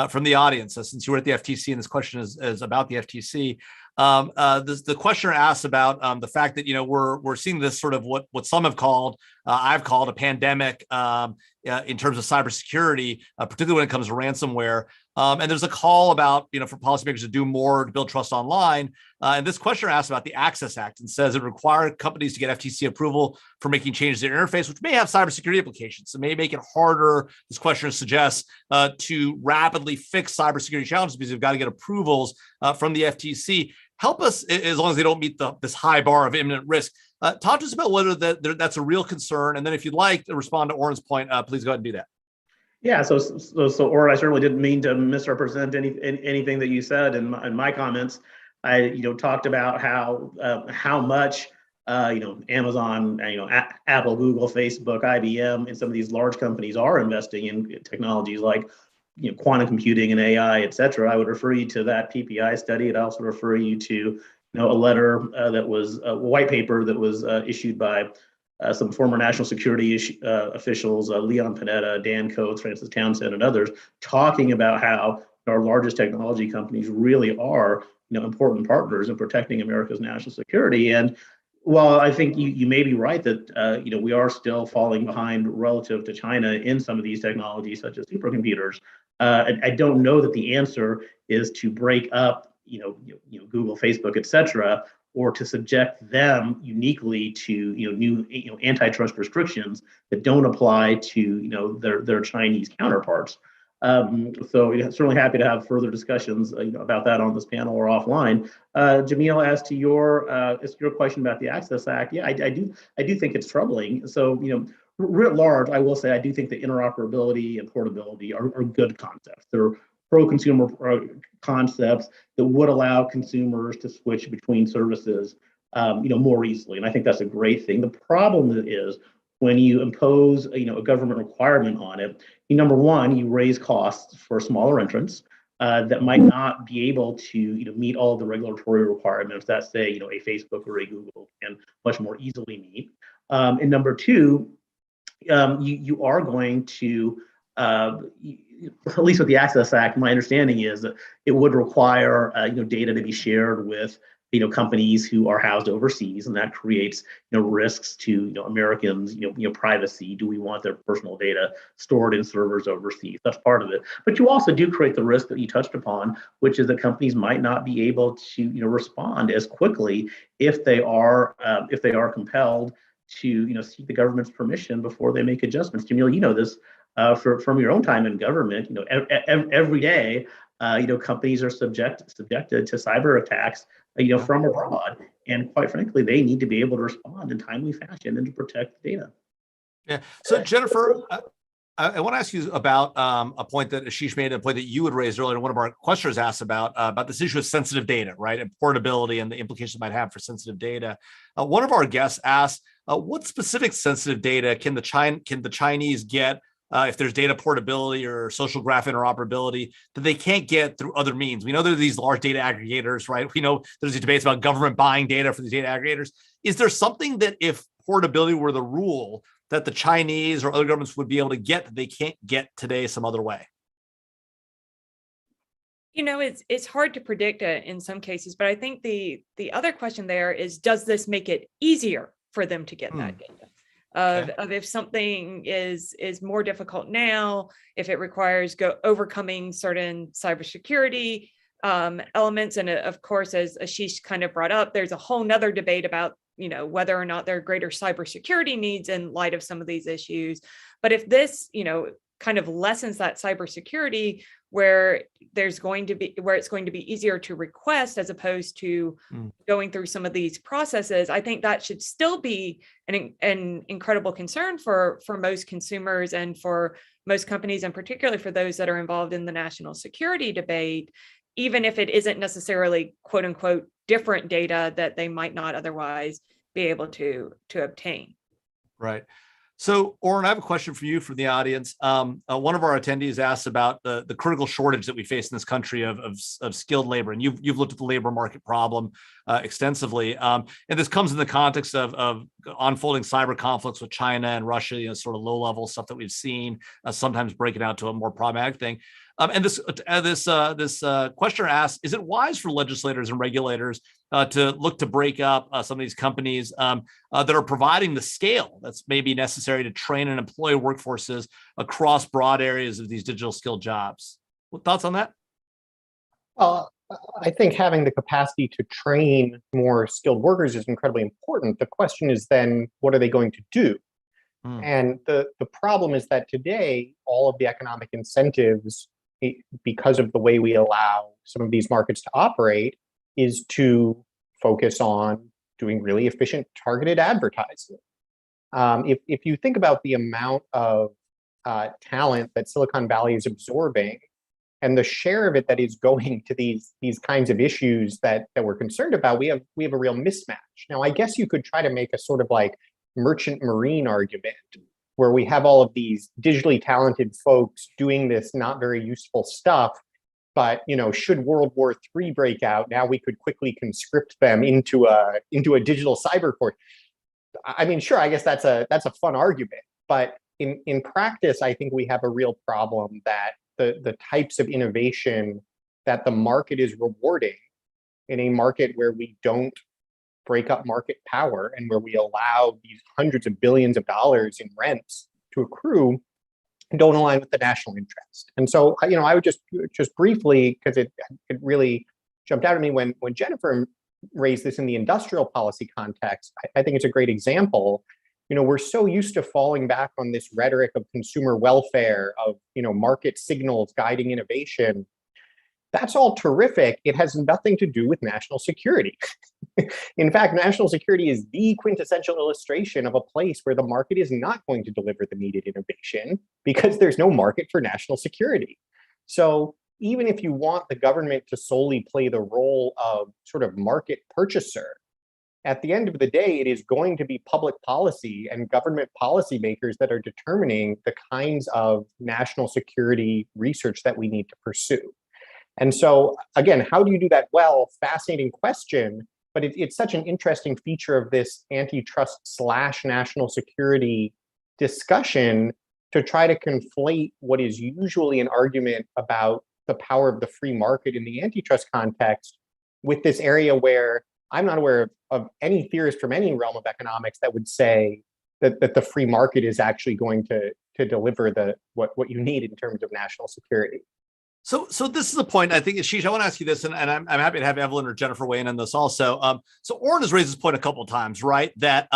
from the audience, since you were at the FTC, and this question is about the FTC. The questioner asks about the fact that we're seeing this sort of what some have called, I've called a pandemic in terms of cybersecurity, particularly when it comes to ransomware. And there's a call about for policymakers to do more to build trust online. And this questioner asks about the Access Act and says it requires companies to get FTC approval for making changes to their interface, which may have cybersecurity implications. It may make it harder, this questioner suggests, to rapidly fix cybersecurity challenges because you've got to get approvals from the FTC. Help us, as long as they don't meet this high bar of imminent risk. Talk to us about whether that's a real concern. And then if you'd like to respond to Oren's point, please go ahead and do that. Yeah, so Oren, I certainly didn't mean to misrepresent anything that you said in my comments. I talked about how much Amazon, Apple, Google, Facebook, IBM, and some of these large companies are investing in technologies like quantum computing and AI, et cetera. I would refer you to that PPI study. I'd also refer you to a letter that was a white paper that was issued by some former national security officials, Leon Panetta, Dan Coates, Francis Townsend, and others, talking about how our largest technology companies really are important partners in protecting America's national security. And while I think you may be right that we are still falling behind relative to China in some of these technologies, such as supercomputers, I don't know that the answer is to break up Google, Facebook, et cetera, or to subject them uniquely to new antitrust restrictions that don't apply to their Chinese counterparts. So certainly happy to have further discussions about that on this panel or offline. Jamil, as to your question about the Access Act, yeah, I do think it's troubling. So writ large, I will say I do think that interoperability and portability are good concepts. They're pro-consumer concepts that would allow consumers to switch between services more easily. And I think that's a great thing. The problem is when you impose, a government requirement on it, number one, you raise costs for smaller entrants that might not be able to, meet all of the regulatory requirements that, say, a Facebook or a Google can much more easily meet. And number two, you are going to, at least with the Access Act, my understanding is that it would require, data to be shared with, companies who are housed overseas, and that creates, risks to, Americans, privacy. Do we want their personal data stored in servers overseas? That's part of it. But you also do create the risk that you touched upon, which is that companies might not be able to, respond as quickly if they are compelled to, seek the government's permission before they make adjustments. Jamil, you know this from your own time in government. Every day, companies are subjected to cyber attacks, from abroad, and quite frankly, they need to be able to respond in timely fashion and to protect the data. Yeah. So Jennifer, I want to ask you about a point that Ashish made, a point that you had raised earlier. One of our questioners asked about this issue of sensitive data, right, and portability and the implications it might have for sensitive data. One of our guests asked, what specific sensitive data can the Chinese get if there's data portability or social graph interoperability that they can't get through other means? We know there are these large data aggregators, right? We know there's these debates about government buying data for these data aggregators. Is there something that if portability were the rule, that the Chinese or other governments would be able to get that they can't get today some other way? It's hard to predict it in some cases, but I think the other question there is, does this make it easier for them to get that data? Of if something is more difficult now, if it requires overcoming certain cybersecurity elements. And of course, as Ashish kind of brought up, there's a whole nother debate about, whether or not there are greater cybersecurity needs in light of some of these issues. But if this, kind of lessens that cybersecurity where it's going to be easier to request as opposed to going through some of these processes, I think that should still be an incredible concern for most consumers and for most companies, and particularly for those that are involved in the national security debate, even if it isn't necessarily quote unquote different data that they might not otherwise be able to obtain. Right. So, Oren, I have a question for you from the audience. One of our attendees asked about the critical shortage that we face in this country of skilled labor, and you've looked at the labor market problem extensively. And this comes in the context of unfolding cyber conflicts with China and Russia, sort of low-level stuff that we've seen, sometimes breaking out to a more problematic thing. And this questioner asks, is it wise for legislators and regulators to look to break up some of these companies that are providing the scale that's maybe necessary to train and employ workforces across broad areas of these digital skill jobs? What thoughts on that? I think having the capacity to train more skilled workers is incredibly important. The question is then, what are they going to do? And the problem is that today, all of the economic incentives, because of the way we allow some of these markets to operate, is to focus on doing really efficient targeted advertising. If you think about the amount of talent that Silicon Valley is absorbing and the share of it that is going to these kinds of issues that we're concerned about, we have a real mismatch. Now, I guess you could try to make a sort of like merchant marine argument where we have all of these digitally talented folks doing this not very useful stuff, but should World War III break out, now we could quickly conscript them into a digital cyber court. I mean, sure, I guess that's a fun argument, but in practice, I think we have a real problem that the types of innovation that the market is rewarding in a market where we don't break up market power and where we allow these hundreds of billions of dollars in rents to accrue don't align with the national interest. And so, I would just briefly, because it really jumped out at me when Jennifer raised this in the industrial policy context, I think it's a great example. We're so used to falling back on this rhetoric of consumer welfare, of, market signals guiding innovation. That's all terrific. It has nothing to do with national security. In fact, national security is the quintessential illustration of a place where the market is not going to deliver the needed innovation because there's no market for national security. So even if you want the government to solely play the role of sort of market purchaser, at the end of the day, it is going to be public policy and government policymakers that are determining the kinds of national security research that we need to pursue. And so, again, how do you do that well? Fascinating question, but it's such an interesting feature of this antitrust/national security discussion to try to conflate what is usually an argument about the power of the free market in the antitrust context with this area where I'm not aware of any theorist from any realm of economics that would say that the free market is actually going to deliver what you need in terms of national security. So this is a point, I think, Ashish, I want to ask you this, and I'm happy to have Evelyn or Jennifer weigh in on this also. So Oren has raised this point a couple of times, right? That,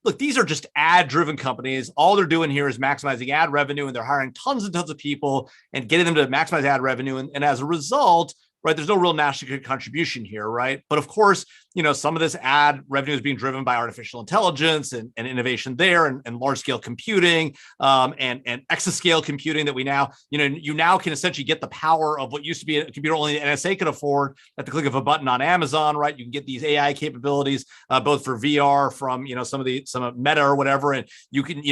look, these are just ad-driven companies. All they're doing here is maximizing ad revenue, and they're hiring tons and tons of people and getting them to maximize ad revenue. And as a result, right, there's no real national security contribution here, right? But of course, some of this ad revenue is being driven by artificial intelligence and innovation there, and large-scale computing, and exascale computing that we now, you now can essentially get the power of what used to be a computer only the NSA could afford at the click of a button on Amazon, right? You can get these AI capabilities, both for VR from, some of Meta or whatever, and you can,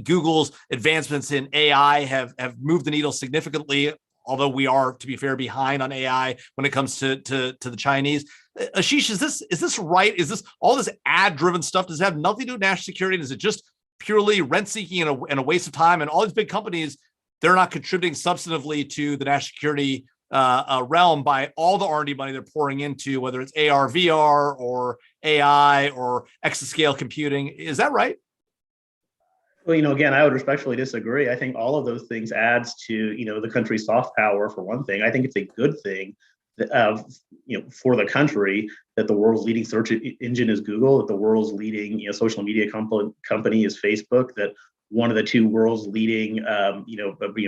Google's advancements in AI have moved the needle significantly, although we are, to be fair, behind on AI when it comes to the Chinese. Ashish, is this right? Is this all this ad-driven stuff? Does it have nothing to do with national security? Is it just purely rent-seeking and a waste of time? And all these big companies, they're not contributing substantively to the national security realm by all the R&D money they're pouring into, whether it's AR, VR, or AI, or exascale computing. Is that right? Well, again, I would respectfully disagree. I think all of those things adds to, the country's soft power, for one thing. I think it's a good thing that, for the country that the world's leading search engine is Google, that the world's leading, social media company is Facebook, that one of the two world's leading,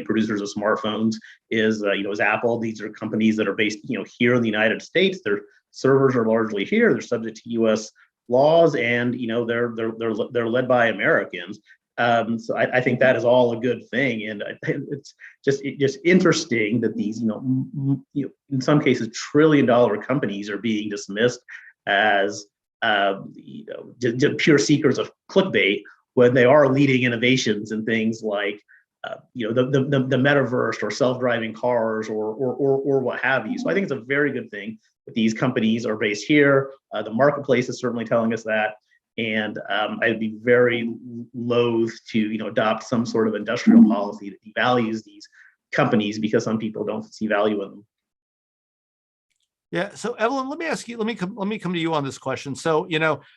producers of smartphones is Apple. These are companies that are based, here in the United States. Their servers are largely here. They're subject to U.S. laws, and they're led by Americans. So I think that is all a good thing, and it's just interesting that these in some cases $1 trillion companies are being dismissed as just pure seekers of clickbait when they are leading innovations in things like the metaverse or self-driving cars or what have you. So I think it's a very good thing that these companies are based here. The marketplace is certainly telling us that. And I'd be very loath to, adopt some sort of industrial policy that devalues these companies because some people don't see value in them. Yeah. So Evelyn, let me ask you. Let me come to you on this question. So,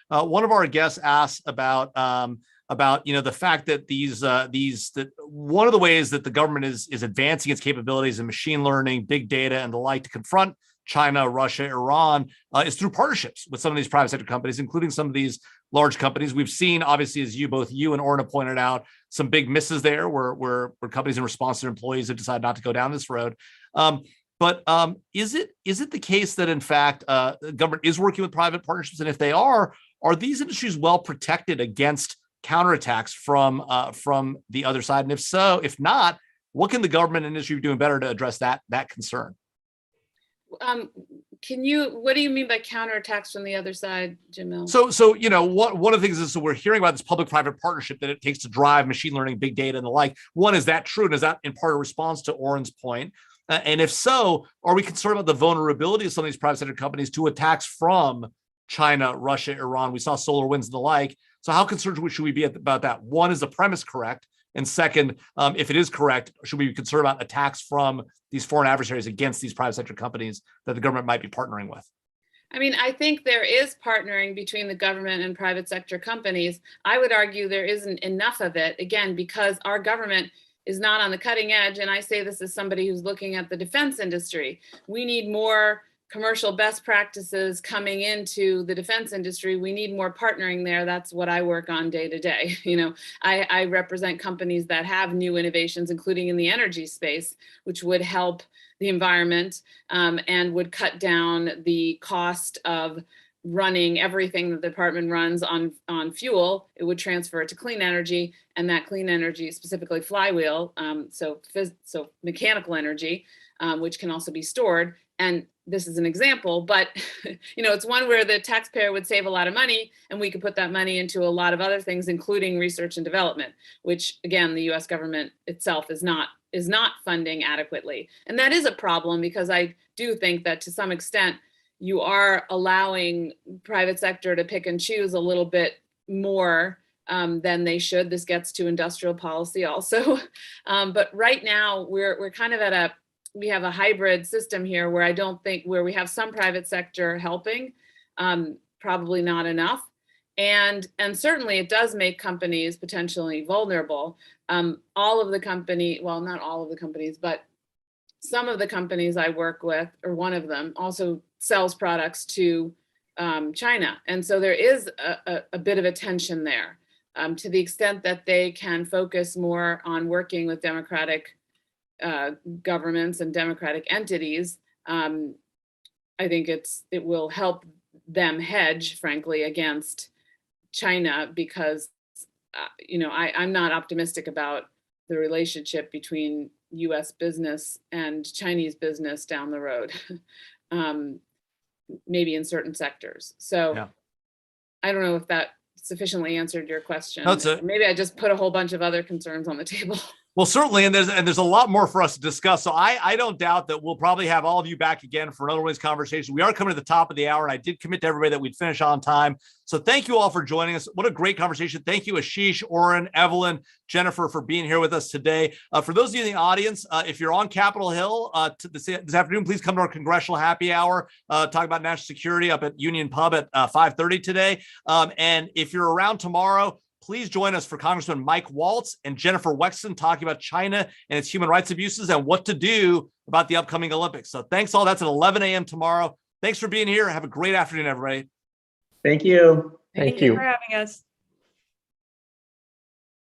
one of our guests asked about the fact that that one of the ways that the government is advancing its capabilities in machine learning, big data, and the like to confront China, Russia, Iran is through partnerships with some of these private sector companies, including some of these large companies. We've seen, obviously, as both you and Orna pointed out, some big misses there where companies in response to their employees have decided not to go down this road. But is it the case that, in fact, the government is working with private partnerships? And if they are these industries well protected against counterattacks from the other side? And if not, what can the government and industry be doing better to address that concern? What do you mean by counterattacks from the other side, Jamil? So one of the things is, so we're hearing about this public-private partnership that it takes to drive machine learning, big data, and the like. One, is that true? And is that in part a response to Oren's point? And if so, are we concerned about the vulnerability of some of these private sector companies to attacks from China, Russia, Iran? We saw SolarWinds and the like. So how concerned should we be about that? One, is the premise correct? And second, if it is correct, should we be concerned about attacks from these foreign adversaries against these private sector companies that the government might be partnering with? I mean, I think there is partnering between the government and private sector companies. I would argue there isn't enough of it, again, because our government is not on the cutting edge. And I say this as somebody who's looking at the defense industry. We need more commercial best practices coming into the defense industry. We need more partnering there. That's what I work on day to day. I represent companies that have new innovations, including in the energy space, which would help the environment and would cut down the cost of running everything that the department runs on fuel. It would transfer it to clean energy, and that clean energy, specifically flywheel, so mechanical energy, which can also be stored. And this is an example, but it's one where the taxpayer would save a lot of money, and we could put that money into a lot of other things, including research and development, which again, the US government itself is not funding adequately. And that is a problem, because I do think that to some extent you are allowing private sector to pick and choose a little bit more than they should. This gets to industrial policy also. But right now we're kind of we have a hybrid system here where we have some private sector helping, probably not enough. And certainly it does make companies potentially vulnerable. All of the not all of the companies, but some of the companies I work with, or one of them, also sells products to China. And so there is a bit of a tension there. To the extent that they can focus more on working with democratic governments and democratic entities, I think it will help them hedge, frankly, against China, because I'm not optimistic about the relationship between US business and Chinese business down the road, maybe in certain sectors. So yeah. I don't know if that sufficiently answered your question. Maybe I just put a whole bunch of other concerns on the table. Well, certainly, and there's a lot more for us to discuss. So I don't doubt that we'll probably have all of you back again for another one of these conversations. We are coming to the top of the hour, and I did commit to everybody that we'd finish on time. So thank you all for joining us. What a great conversation. Thank you, Ashish, Oren, Evelyn, Jennifer, for being here with us today. For those of you in the audience, if you're on Capitol Hill this afternoon, please come to our congressional happy hour, talk about national security up at Union Pub at 5:30 today. And if you're around tomorrow, please join us for Congressman Mike Waltz and Jennifer Wexton talking about China and its human rights abuses and what to do about the upcoming Olympics. So thanks all. That's at 11 a.m. tomorrow. Thanks for being here. Have a great afternoon, everybody. Thank you. Thank you for having us.